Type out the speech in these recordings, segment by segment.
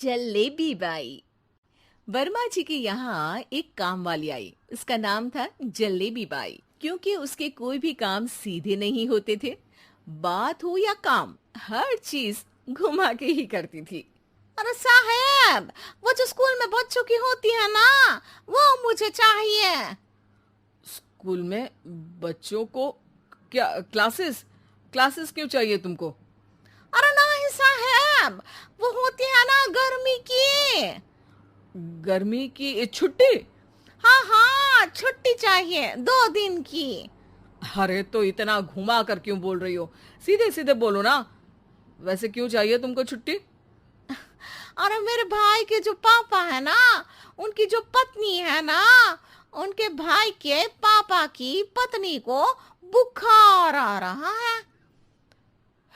Jalebi by. Verma जी के यहाँ एक काम वाली आई। उसका नाम था जलेबी बाई, क्योंकि उसके कोई भी काम सीधे नहीं होते थे। बात हो या काम, हर चीज घुमा के ही करती थी। अरे साहब, वो जो स्कूल में बच्चों की होती है ना, वो मुझे चाहिए। स्कूल में बच्चों को क्या क्लासेस क्लासेस क्यों चाहिए तुमको? अरे नहीं साहब, वो होती है ना गर्मी की। गर्मी की छुट्टी? हाँ हाँ, छुट्टी चाहिए 2 दिन की। अरे तो इतना घुमा कर क्यों बोल रही हो? सीधे सीधे बोलो ना। वैसे क्यों चाहिए तुमको छुट्टी? अरे मेरे भाई के जो पापा है ना, उनकी जो पत्नी है ना, उनके भाई के पापा की पत्नी को बुखार आ रहा है।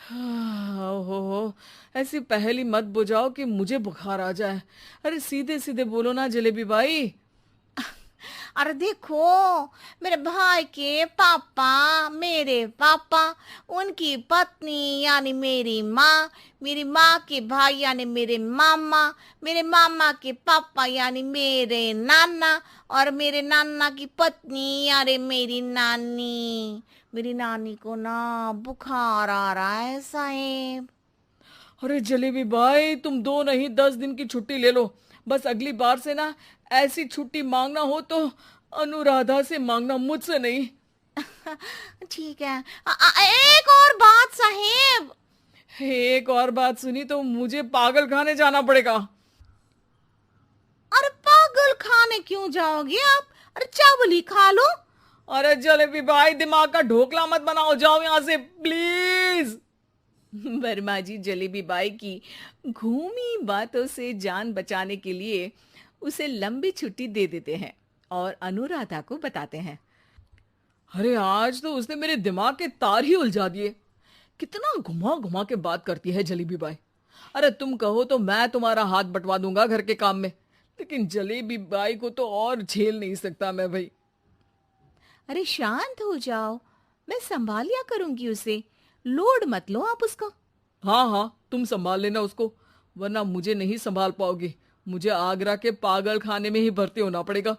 ओहो, ऐसी पहेली मत बुझाओ कि मुझे बुखार आ जाए। अरे सीधे सीधे बोलो ना जलेबी बाई। अरे देखो, मेरे भाई के पापा, मेरे पापा, उनकी पत्नी यानी मेरी माँ के भाई यानी मेरे मामा के पापा यानी मेरे नाना, और मेरे नाना की पत्नी यानी मेरी नानी को ना बुखार आ रहा है साहेब। अरे जलेबी भाई, तुम 2 नहीं 10 दिन की छुट्टी ले लो। बस अगली बार से ना ऐसी छुट्टी मांगना हो तो अनुराधा से मांगना, मुझसे नहीं। ठीक है। एक और बात साहेब। एक और बात सुनी तो मुझे पागल खाने जाना पड़ेगा। अरे पागल खाने क्यों जाओगे आप? अरे चावल ही खा लो। अरे जलेबी भाई, दिमाग का ढोकला मत बनाओ, जाओ यहाँ से प्लीज। वर्मा जी जलेबी बाई की घूमी बातों से जान बचाने के लिए उसे लंबी छुट्टी दे देते हैं और अनुराधा को बताते हैं। अरे आज तो उसने मेरे दिमाग के तार ही उलझा दिए। कितना घुमा घुमा के बात करती है जलेबी बाई। अरे तुम कहो तो मैं तुम्हारा हाथ बंटवा दूंगा घर के काम में, लेकिन जलेबी बाई को तो और झेल नहीं सकता मैं भाई। अरे शांत हो जाओ, मैं संभाल लिया करूंगी उसे। लोड मत लो आप उसका। हाँ हाँ, तुम संभाल लेना उसको, वरना मुझे नहीं संभाल पाओगी। मुझे आगरा के पागल खाने में ही भर्ती होना पड़ेगा।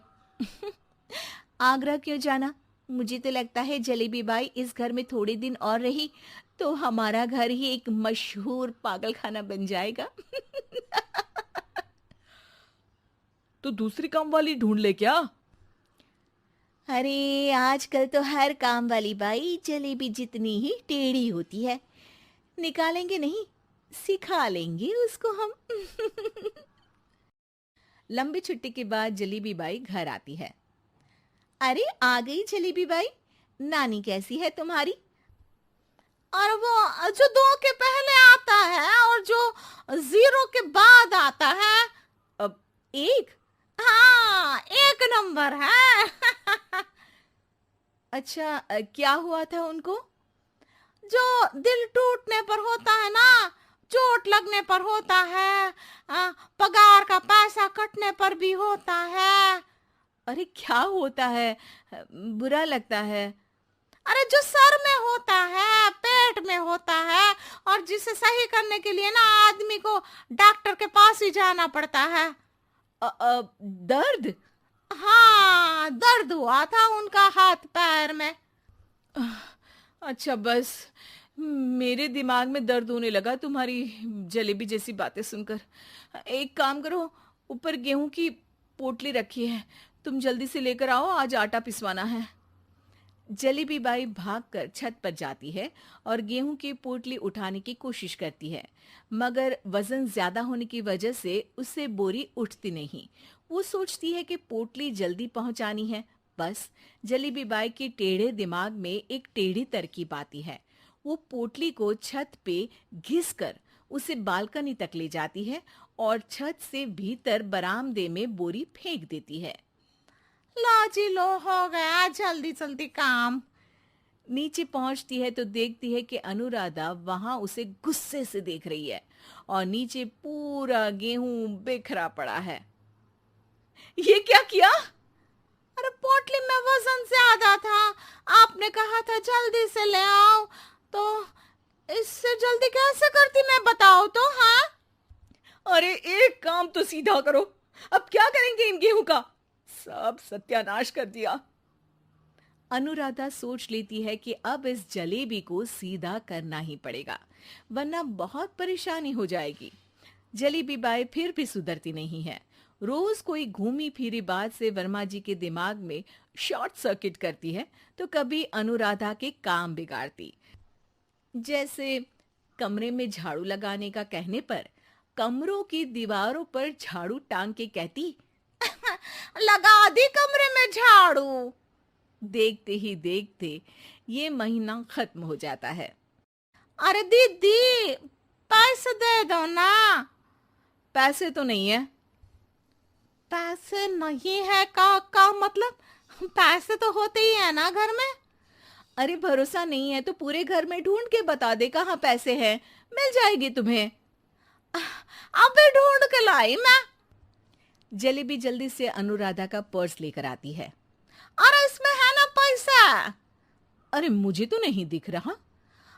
आगरा क्यों जाना? मुझे तो लगता है जलेबी बाई इस घर में थोड़े दिन और रही तो हमारा घर ही एक मशहूर पागल खाना बन जाएगा। तो दूसरी काम वाली ढूंढ ले क्या? अरे आजकल तो हर काम वाली बाई जलेबी जितनी ही टेढ़ी होती है। निकालेंगे नहीं, सिखा लेंगे उसको हम। लंबी छुट्टी के बाद जलेबी बाई घर आती है। अरे आ गई जलेबी बाई, नानी कैसी है तुम्हारी? और वो जो 2 के पहले आता है और जो 0 के बाद आता है। अब एक। हाँ, 1 नंबर है। अच्छा, क्या हुआ था उनको? जो दिल टूटने पर होता है ना, चोट लगने पर होता है, पगार का पैसा कटने पर भी होता है। अरे क्या होता है? बुरा लगता है। अरे जो सर में होता है, पेट में होता है, और जिसे सही करने के लिए ना आदमी को डॉक्टर के पास ही जाना पड़ता है। दर्द? हाँ, दर्द हुआ था उनका हाथ पैर में। अच्छा बस, मेरे दिमाग में दर्द होने लगा तुम्हारी जलेबी जैसी बातें सुनकर। एक काम करो, ऊपर गेहूं की पोटली रखी है, तुम जल्दी से लेकर आओ, आज आटा पिसवाना है। जलेबी बाई भागकर छत पर जाती है और गेहूं की पोटली उठाने की कोशिश करती है, मगर वजन ज्यादा होने की वजह से उससे बोरी उठती नहीं। वो सोचती है कि पोटली जल्दी पहुंचानी है। बस जलेबी बाई के टेढ़े दिमाग में एक टेढ़ी तरकीब आती है। वो पोटली को छत पे घिस कर उसे बालकनी तक ले जाती है और छत से भीतर बरामदे में बोरी फेंक देती है। लो जी लो, हो गया जल्दी जल्दी काम। नीचे पहुंचती है तो देखती है कि अनुराधा वहां उसे गुस्से से देख रही है और नीचे पूरा गेहूं बिखरा पड़ा है। ये क्या किया? अरे पोटली में वजन ज्यादा था, आपने कहा था जल्दी से ले आओ, तो इससे जल्दी कैसे करती मैं बताओ तो। हाँ, अरे एक काम तो सीधा करो, अब क्या करेंगे इन गेहूं का? सब सत्यानाश कर दिया। अनुराधा सोच लेती है कि अब इस जलेबी को सीधा करना ही पड़ेगा, वरना बहुत परेशानी हो जाएगी। जलेबी बाई फिर भी सुधरती नहीं है। रोज कोई घूमी फिरी बात से वर्मा जी के दिमाग में शॉर्ट सर्किट करती है, तो कभी अनुराधा के काम बिगाड़ती। जैसे कमरे में झाड़ू लगाने का कहने पर कमरों की दीवारों पर झाड़ू टांग के कहती, लगा दी कमरे में झाड़ू। देखते ही देखते ये महीना खत्म हो जाता है। अरे दीदी, पैसे दे दो ना। पैसे तो नहीं है। पैसे नहीं है का मतलब? पैसे तो होते ही है ना घर में। अरे भरोसा नहीं है तो पूरे घर में ढूंढ के बता दे कहाँ पैसे हैं, मिल जाएगी तुम्हें। अबे ढूंढ के लाई मैं। जलेबी जल्दी से अनुराधा का पर्स लेकर आती है। अरे इसमें है ना पैसा। अरे मुझे तो नहीं दिख रहा।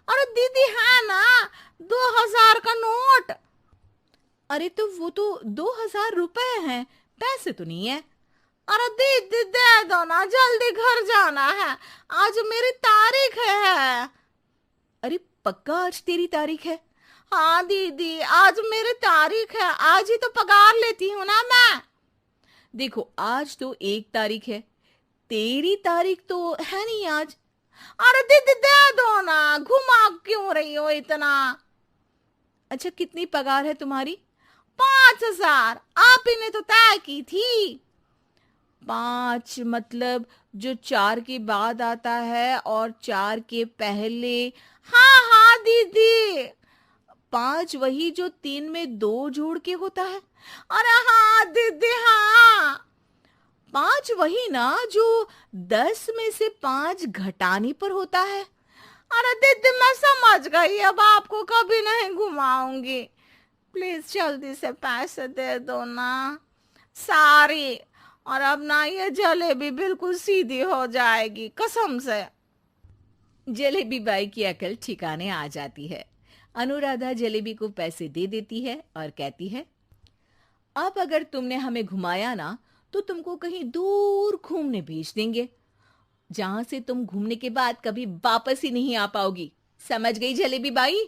अरे दीदी है ना, 2000 का नोट। अरे तो वो तो 2000 रुपए हैं, पैसे तो नहीं है। अरे दीदी दे दो ना, जल्दी घर जाना है, आज मेरी तारीख है। अरे पक्का आज तेरी तारीख है? हाँ दीदी, आज मेरी तारीख है, आज ही तो पगार लेती हूँ ना मैं। देखो आज तो 1 तारीख है, तेरी तारीख तो है नहीं आज। अरे दीदी दे दो ना, घुमा क्यों रही हो इतना? अच्छा कितनी पगार है तुम्हारी? 5000, आप ही ने तो तय की थी। 5 मतलब जो 4 के बाद आता है और 4 के पहले। हाँ हाँ दीदी। 5 वही जो 3 में 2 जोड़ के होता है। अरे हाँ दीदी हाँ। 5 वही ना जो 10 में से 5 घटाने पर होता है। अरे दीदी मैं समझ गई, अब आपको कभी नहीं घुमाऊंगी। प्लीज जल्दी से पैसे दे दो ना, सारी। और अब ना ये जलेबी बिल्कुल सीधी हो जाएगी, कसम से। जलेबी बाई की अकल ठिकाने आ जाती है। अनुराधा जलेबी को पैसे दे देती है और कहती है, अब अगर तुमने हमें घुमाया ना तो तुमको कहीं दूर घूमने भेज देंगे, जहां से तुम घूमने के बाद कभी वापस ही नहीं आ पाओगी। समझ गई जलेबी बाई?